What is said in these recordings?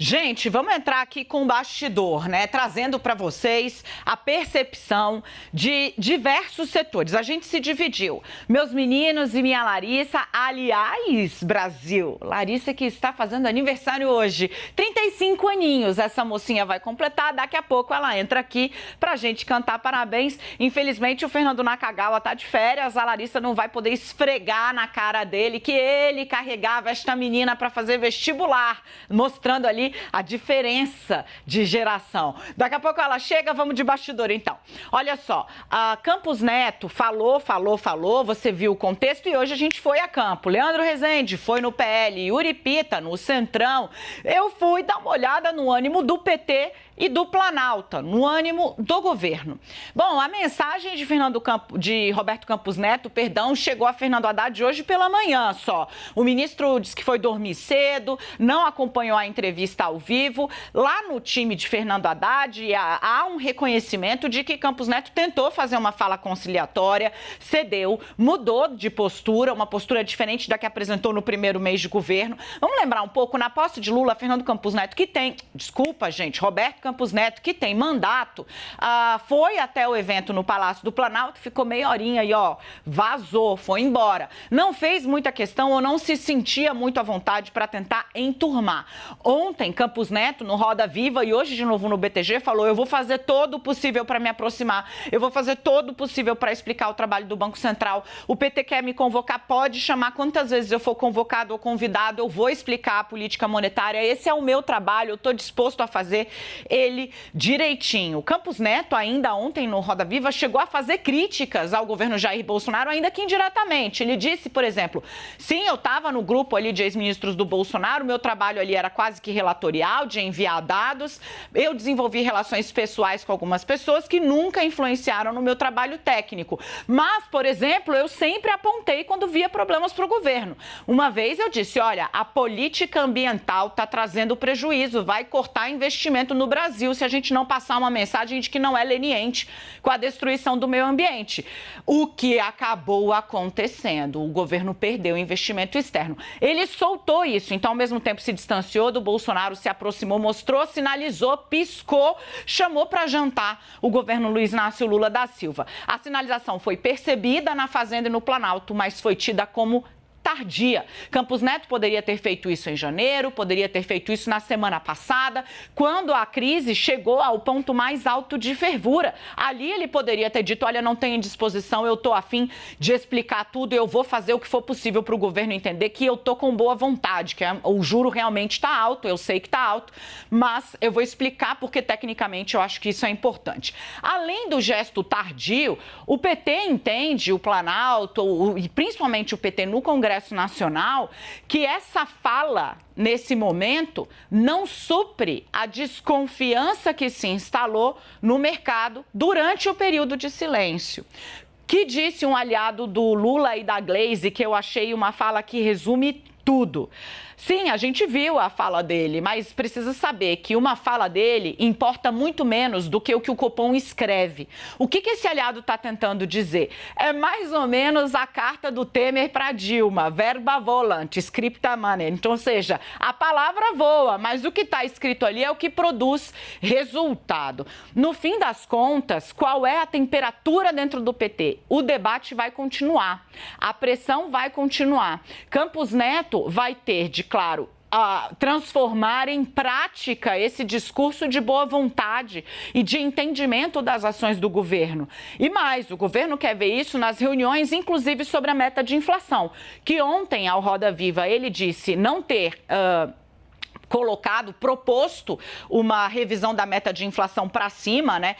Gente, vamos entrar aqui com o bastidor, né? Trazendo para vocês a percepção de diversos setores. A gente se dividiu. Meus meninos e minha Larissa, aliás, Brasil, Larissa que está fazendo aniversário hoje, 35 aninhos. Essa mocinha vai completar, daqui a pouco ela entra aqui pra gente cantar parabéns. Infelizmente, o Fernando Nakagawa tá de férias, a Larissa não vai poder esfregar na cara dele que ele carregava esta menina para fazer vestibular, mostrando ali a diferença de geração. Daqui a pouco ela chega, vamos de bastidor então. Olha só, a Campos Neto falou, você viu o contexto e hoje a gente foi a campo. Leandro Rezende foi no PL, Yuri Pita no Centrão. Eu fui dar uma olhada no ânimo do PT e do Planalto, no ânimo do governo. Bom, a mensagem de Roberto Campos Neto, chegou a Fernando Haddad hoje pela manhã só. O ministro disse que foi dormir cedo, não acompanhou a entrevista ao vivo. Lá no time de Fernando Haddad, há um reconhecimento de que Campos Neto tentou fazer uma fala conciliatória, cedeu, mudou de postura, uma postura diferente da que apresentou no primeiro mês de governo. Vamos lembrar um pouco, na posse de Lula, Fernando Campos Neto, Roberto Campos Neto, que tem mandato, foi até o evento no Palácio do Planalto, ficou meia horinha e vazou, foi embora. Não fez muita questão ou não se sentia muito à vontade para tentar enturmar. Ontem, Campos Neto, no Roda Viva e hoje de novo no BTG, falou: eu vou fazer todo o possível para me aproximar, eu vou fazer todo o possível para explicar o trabalho do Banco Central. O PT quer me convocar, pode chamar quantas vezes eu for convocado ou convidado, eu vou explicar a política monetária, esse é o meu trabalho, eu estou disposto a fazer ele direitinho. Campos Neto, ainda ontem no Roda Viva, chegou a fazer críticas ao governo Jair Bolsonaro, ainda que indiretamente. Ele disse, por exemplo, sim, eu estava no grupo ali de ex-ministros do Bolsonaro, meu trabalho ali era quase que relatorial, de enviar dados, eu desenvolvi relações pessoais com algumas pessoas que nunca influenciaram no meu trabalho técnico. Mas, por exemplo, eu sempre apontei quando via problemas para o governo. Uma vez eu disse, olha, a política ambiental está trazendo prejuízo, vai cortar investimento no Brasil se a gente não passar uma mensagem de que não é leniente com a destruição do meio ambiente. O que acabou acontecendo, o governo perdeu investimento externo. Ele soltou isso, então ao mesmo tempo se distanciou do Bolsonaro, se aproximou, mostrou, sinalizou, piscou, chamou para jantar o governo Luiz Inácio Lula da Silva. A sinalização foi percebida na Fazenda e no Planalto, mas foi tida como tardia. Campos Neto poderia ter feito isso em janeiro, poderia ter feito isso na semana passada, quando a crise chegou ao ponto mais alto de fervura. Ali ele poderia ter dito, olha, não tenho disposição, eu estou a fim de explicar tudo, eu vou fazer o que for possível para o governo entender que eu estou com boa vontade, que o juro realmente está alto, eu sei que está alto, mas eu vou explicar porque tecnicamente eu acho que isso é importante. Além do gesto tardio, o PT entende, o Planalto, e principalmente o PT no Congresso Nacional, que essa fala, nesse momento, não supre a desconfiança que se instalou no mercado durante o período de silêncio. Que disse um aliado do Lula e da Glaze, que eu achei uma fala que resume tudo. Sim, a gente viu a fala dele, mas precisa saber que uma fala dele importa muito menos do que o Copom escreve. O que esse aliado está tentando dizer? É mais ou menos a carta do Temer para Dilma, verba volant, scripta manet. Então, ou seja, a palavra voa, mas o que está escrito ali é o que produz resultado. No fim das contas, qual é a temperatura dentro do PT? O debate vai continuar, a pressão vai continuar. Campos Neto vai ter de, claro, transformar em prática esse discurso de boa vontade e de entendimento das ações do governo. E mais, o governo quer ver isso nas reuniões, inclusive sobre a meta de inflação, que ontem, ao Roda Viva, ele disse não ter proposto uma revisão da meta de inflação para cima, né?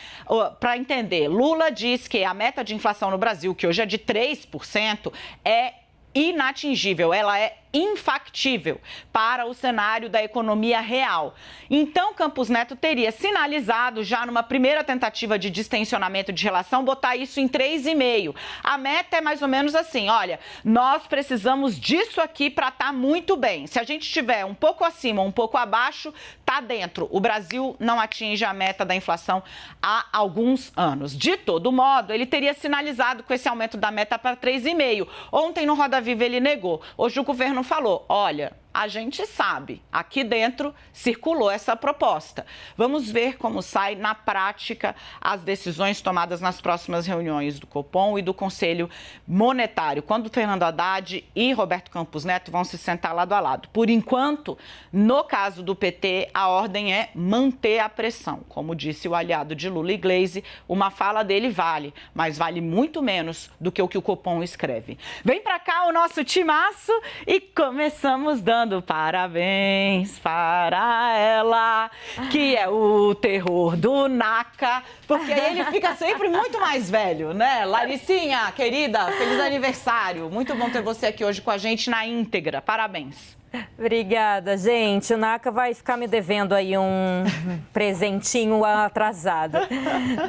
Para entender, Lula diz que a meta de inflação no Brasil, que hoje é de 3%, é inatingível, ela é infactível para o cenário da economia real. Então, Campos Neto teria sinalizado já numa primeira tentativa de distensionamento de relação, botar isso em 3,5. A meta é mais ou menos assim, olha, nós precisamos disso aqui para estar muito bem. Se a gente estiver um pouco acima, um pouco abaixo, tá dentro. O Brasil não atinge a meta da inflação há alguns anos. De todo modo, ele teria sinalizado com esse aumento da meta para 3,5. Ontem, no Roda Viva, ele negou. Hoje o governo falou, olha, a gente sabe, aqui dentro circulou essa proposta. Vamos ver como sai na prática as decisões tomadas nas próximas reuniões do Copom e do Conselho Monetário, quando Fernando Haddad e Roberto Campos Neto vão se sentar lado a lado. Por enquanto, no caso do PT, a ordem é manter a pressão. Como disse o aliado de Lula e Gleisi, uma fala dele vale, mas vale muito menos do que o Copom escreve. Vem pra cá o nosso timaço e começamos dando parabéns para ela, que é o terror do NACA, porque ele fica sempre muito mais velho, né? Laricinha, querida, feliz aniversário. Muito bom ter você aqui hoje com a gente na íntegra. Parabéns. Obrigada, gente. O NACA vai ficar me devendo aí um presentinho atrasado.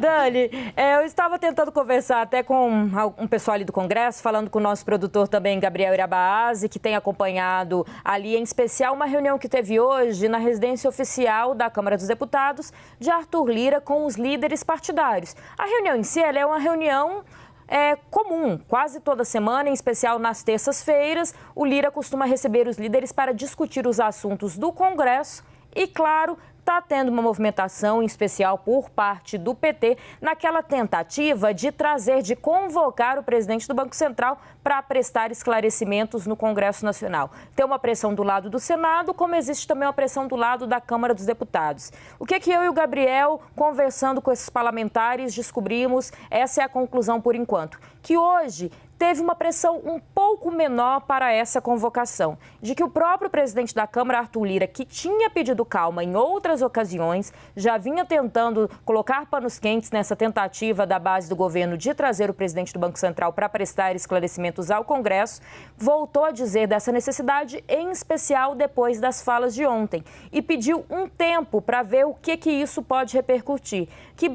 Dani, eu estava tentando conversar até com um pessoal ali do Congresso, falando com o nosso produtor também, Gabriel Irabazi, que tem acompanhado ali, em especial, uma reunião que teve hoje na residência oficial da Câmara dos Deputados de Arthur Lira com os líderes partidários. A reunião em si, ela é uma reunião comum, quase toda semana, em especial nas terças-feiras, o Lira costuma receber os líderes para discutir os assuntos do Congresso e, claro, está tendo uma movimentação, em especial por parte do PT, naquela tentativa de convocar o presidente do Banco Central para prestar esclarecimentos no Congresso Nacional. Tem uma pressão do lado do Senado, como existe também uma pressão do lado da Câmara dos Deputados. O que eu e o Gabriel, conversando com esses parlamentares, descobrimos, essa é a conclusão por enquanto, que hoje teve uma pressão um pouco menor para essa convocação, de que o próprio presidente da Câmara, Arthur Lira, que tinha pedido calma em outras ocasiões, já vinha tentando colocar panos quentes nessa tentativa da base do governo de trazer o presidente do Banco Central para prestar esclarecimentos ao Congresso, voltou a dizer dessa necessidade, em especial depois das falas de ontem, e pediu um tempo para ver o que isso pode repercutir, que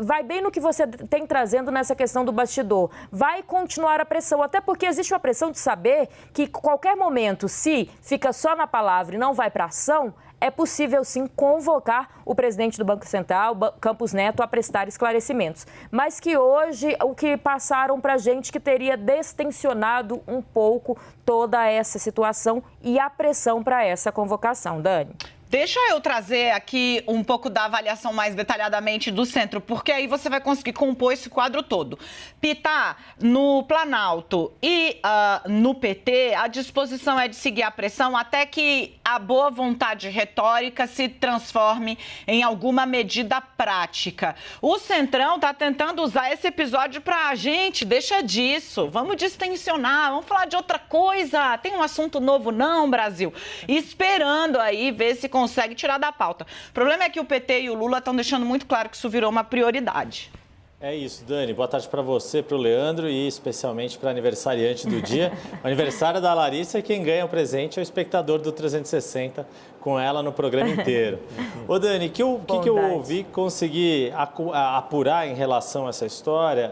vai bem no que você tem trazendo nessa questão do bastidor, vai continuar a pressão, até porque existe uma pressão de saber que qualquer momento, se fica só na palavra e não vai para ação, é possível sim convocar o presidente do Banco Central, Campos Neto, a prestar esclarecimentos. Mas que hoje o que passaram para a gente que teria destensionado um pouco toda essa situação e a pressão para essa convocação. Dani. Deixa eu trazer aqui um pouco da avaliação mais detalhadamente do centro, porque aí você vai conseguir compor esse quadro todo. Pita, no Planalto e no PT, a disposição é de seguir a pressão até que a boa vontade retórica se transforme em alguma medida prática. O Centrão está tentando usar esse episódio para a gente, deixa disso, vamos distensionar, vamos falar de outra coisa, tem um assunto novo não, Brasil? Esperando aí ver se consegue tirar da pauta. O problema é que o PT e o Lula estão deixando muito claro que isso virou uma prioridade. É isso, Dani. Boa tarde para você, para o Leandro e especialmente para o aniversariante do dia. O aniversário da Larissa, quem ganha o presente é o espectador do 360, com ela no programa inteiro. Ô Dani, o que eu ouvi, consegui apurar em relação a essa história,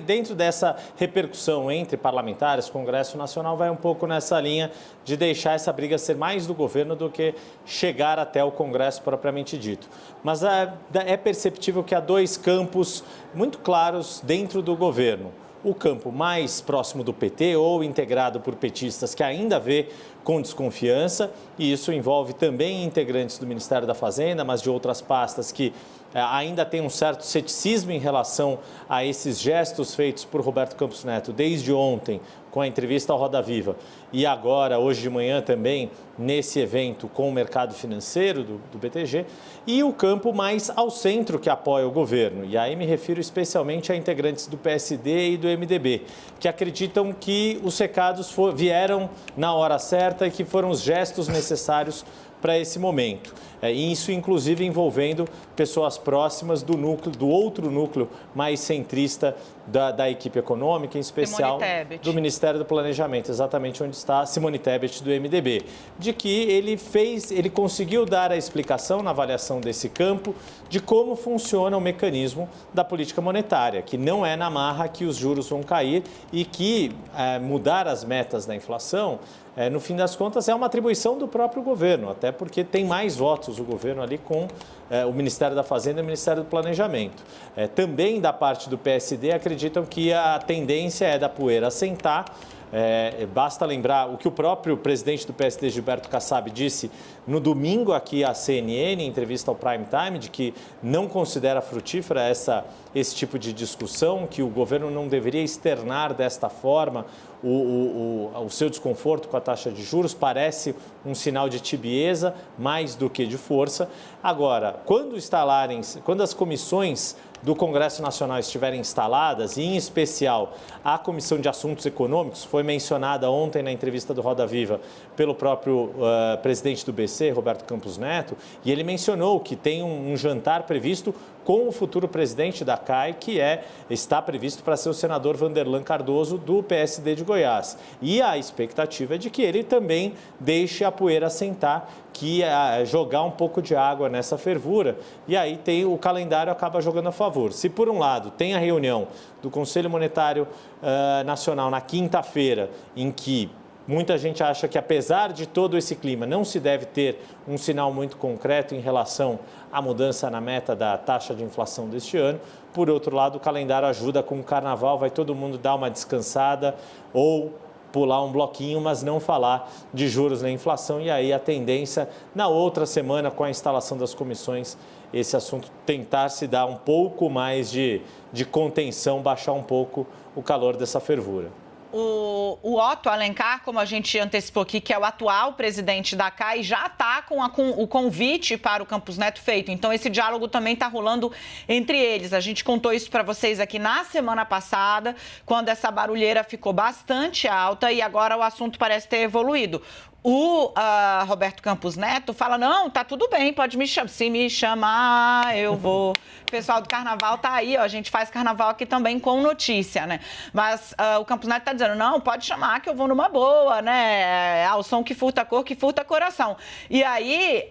dentro dessa repercussão entre parlamentares, Congresso Nacional, vai um pouco nessa linha de deixar essa briga ser mais do governo do que chegar até o Congresso propriamente dito. Mas é perceptível que há dois campos muito claros dentro do governo. O campo mais próximo do PT ou integrado por petistas que ainda vê com desconfiança, e isso envolve também integrantes do Ministério da Fazenda, mas de outras pastas que ainda tem um certo ceticismo em relação a esses gestos feitos por Roberto Campos Neto desde ontem, com a entrevista ao Roda Viva, e agora, hoje de manhã também, nesse evento com o mercado financeiro do BTG, e o campo mais ao centro que apoia o governo. E aí me refiro especialmente a integrantes do PSD e do MDB, que acreditam que os recados vieram na hora certa e que foram os gestos necessários para esse momento. Isso, inclusive, envolvendo pessoas próximas do outro núcleo mais centrista da equipe econômica, em especial do Ministério do Planejamento, exatamente onde está Simone Tebet, do MDB, de que ele conseguiu dar a explicação na avaliação desse campo de como funciona o mecanismo da política monetária, que não é na marra que os juros vão cair e que mudar as metas da inflação, no fim das contas, é uma atribuição do próprio governo, até porque tem mais votos o governo ali com o Ministério da Fazenda e o Ministério do Planejamento. Também da parte do PSD acreditam que a tendência é da poeira assentar Basta lembrar o que o próprio presidente do PSD, Gilberto Kassab, disse no domingo aqui à CNN, em entrevista ao Prime Time, de que não considera frutífera esse tipo de discussão, que o governo não deveria externar desta forma o seu desconforto com a taxa de juros. Parece um sinal de tibieza mais do que de força. Agora, quando as comissões do Congresso Nacional estiverem instaladas, e em especial a Comissão de Assuntos Econômicos, foi mencionada ontem na entrevista do Roda Viva pelo próprio presidente do BC, Roberto Campos Neto, e ele mencionou que tem um jantar previsto com o futuro presidente da CAI, que está previsto para ser o senador Vanderlan Cardoso, do PSD de Goiás. E a expectativa é de que ele também deixe a poeira assentar, que jogar um pouco de água nessa fervura, e aí o calendário acaba jogando a favor. Se, por um lado, tem a reunião do Conselho Monetário Nacional na quinta-feira, em que muita gente acha que, apesar de todo esse clima, não se deve ter um sinal muito concreto em relação à mudança na meta da taxa de inflação deste ano. Por outro lado, o calendário ajuda com o carnaval, vai todo mundo dar uma descansada ou pular um bloquinho, mas não falar de juros nem inflação. E aí a tendência, na outra semana, com a instalação das comissões, esse assunto tentar se dar um pouco mais de contenção, baixar um pouco o calor dessa fervura. O Otto Alencar, como a gente antecipou aqui, que é o atual presidente da CAI, já está com o convite para o Campos Neto feito. Então, esse diálogo também está rolando entre eles. A gente contou isso para vocês aqui na semana passada, quando essa barulheira ficou bastante alta e agora o assunto parece ter evoluído. O Roberto Campos Neto fala, não, tá tudo bem, pode me chamar. Se me chamar, eu vou. O pessoal do Carnaval tá aí, ó, a gente faz Carnaval aqui também com notícia, né? Mas o Campos Neto tá dizendo, não, pode chamar que eu vou numa boa, né? O som que furta cor, que furta coração. E aí,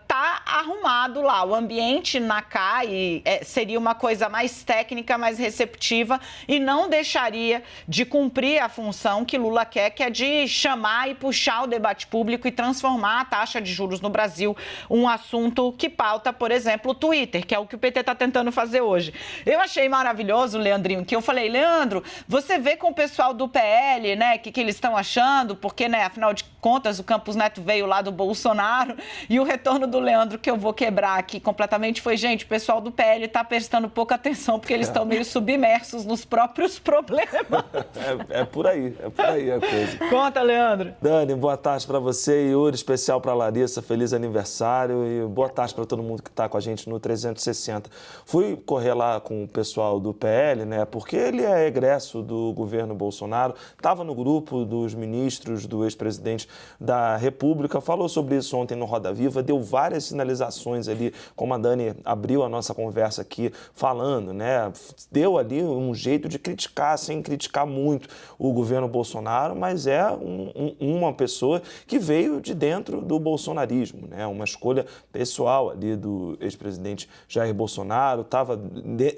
tá arrumado lá. O ambiente na CAI seria uma coisa mais técnica, mais receptiva e não deixaria de cumprir a função que Lula quer, que é de chamar e puxar o debate público e transformar a taxa de juros no Brasil um assunto que pauta, por exemplo, o Twitter, que é o que o PT está tentando fazer hoje. Eu achei maravilhoso, Leandrinho, que eu falei, Leandro, você vê com o pessoal do PL, né, que eles estão achando, porque, né, afinal de contas, o Campos Neto veio lá do Bolsonaro, e o retorno do Leandro, que eu vou quebrar aqui completamente, foi, gente, o pessoal do PL está prestando pouca atenção, porque eles estão meio submersos nos próprios problemas. É por aí a coisa. Conta, Leandro. Dani, boa tarde para você, Yuri, especial para Larissa, feliz aniversário e boa tarde para todo mundo que está com a gente no 360. Fui correr lá com o pessoal do PL, né, porque ele é egresso do governo Bolsonaro, estava no grupo dos ministros do ex-presidente da República, falou sobre isso ontem no Roda Viva, deu várias sinalizações ali, como a Dani abriu a nossa conversa aqui falando, né, deu ali um jeito de criticar, sem criticar muito o governo Bolsonaro, mas é uma pessoa que veio de dentro do bolsonarismo, né? Uma escolha pessoal ali do ex-presidente Jair Bolsonaro, estava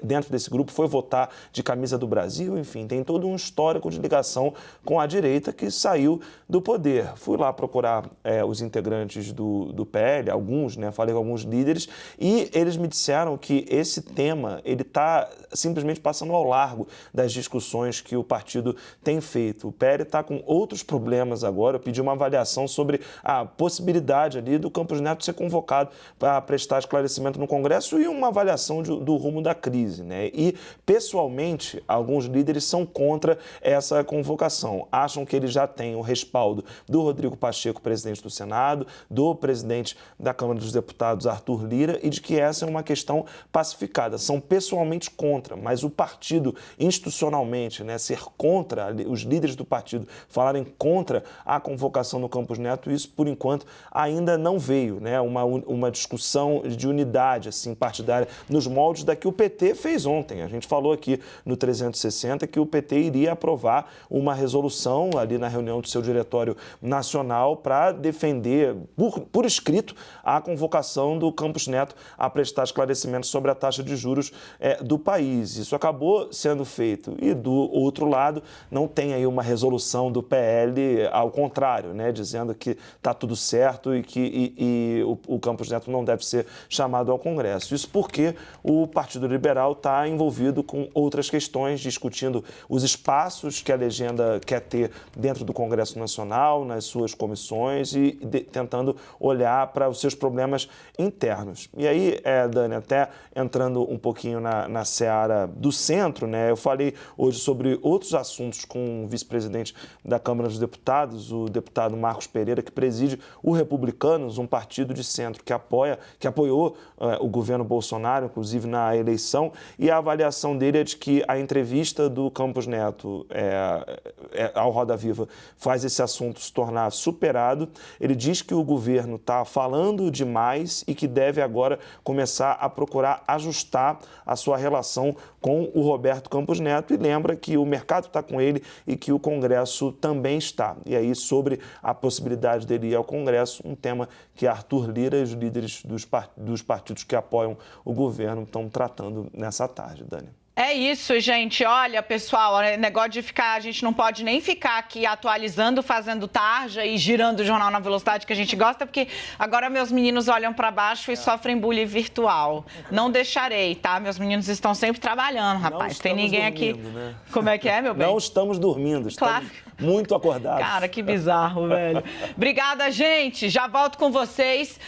dentro desse grupo, foi votar de camisa do Brasil, enfim, tem todo um histórico de ligação com a direita que saiu do poder. Fui lá procurar os integrantes do PL, alguns, né? Falei com alguns líderes e eles me disseram que esse tema, ele está simplesmente passando ao largo das discussões que o partido tem feito. O PL está com outros problemas agora. Eu pedi uma avaliação sobre a possibilidade ali do Campos Neto ser convocado para prestar esclarecimento no Congresso e uma avaliação do rumo da crise, né? E, pessoalmente, alguns líderes são contra essa convocação. Acham que ele já tem o respaldo do Rodrigo Pacheco, presidente do Senado, do presidente da Câmara dos Deputados, Arthur Lira, e de que essa é uma questão pacificada. São pessoalmente contra, mas o partido, institucionalmente, né, ser contra, os líderes do partido falarem contra a convocação no Campos Neto, isso, por enquanto, ainda não veio, né? Uma discussão de unidade assim, partidária nos moldes da que o PT fez ontem. A gente falou aqui no 360 que o PT iria aprovar uma resolução ali na reunião do seu diretório nacional para defender, por escrito, a convocação do Campos Neto a prestar esclarecimentos sobre a taxa de juros do país. Isso acabou sendo feito. E do outro lado, não tem aí uma resolução do PL ao contrário, né, dizendo que está tudo certo e que o Campos Neto não deve ser chamado ao Congresso. Isso porque o Partido Liberal está envolvido com outras questões, discutindo os espaços que a legenda quer ter dentro do Congresso Nacional, nas suas comissões e tentando olhar para os seus problemas internos. E aí, Dani, até entrando um pouquinho na seara do centro, né, eu falei hoje sobre outros assuntos com o vice-presidente da Câmara dos Deputados, o deputado Marcos Pereira, que preside o Republicanos, um partido de centro que apoiou o governo Bolsonaro, inclusive na eleição, e a avaliação dele é de que a entrevista do Campos Neto ao Roda Viva faz esse assunto se tornar superado. Ele diz que o governo está falando demais e que deve agora começar a procurar ajustar a sua relação com o Roberto Campos Neto e lembra que o mercado está com ele e que o Congresso também está. E aí, sobre a possibilidade dele ir ao Congresso, um tema que Arthur Lira e os líderes dos partidos que apoiam o governo estão tratando nessa tarde, Dani. É isso, gente. Olha, pessoal, negócio de ficar, a gente não pode nem ficar aqui atualizando, fazendo tarja e girando o jornal na velocidade que a gente gosta, porque agora meus meninos olham para baixo e sofrem bullying virtual. Não deixarei, tá? Meus meninos estão sempre trabalhando, rapaz. Tem ninguém aqui. Né? Como é que é, meu bem? Não estamos dormindo, estamos muito acordados. Cara, que bizarro, velho. Obrigada, gente. Já volto com vocês.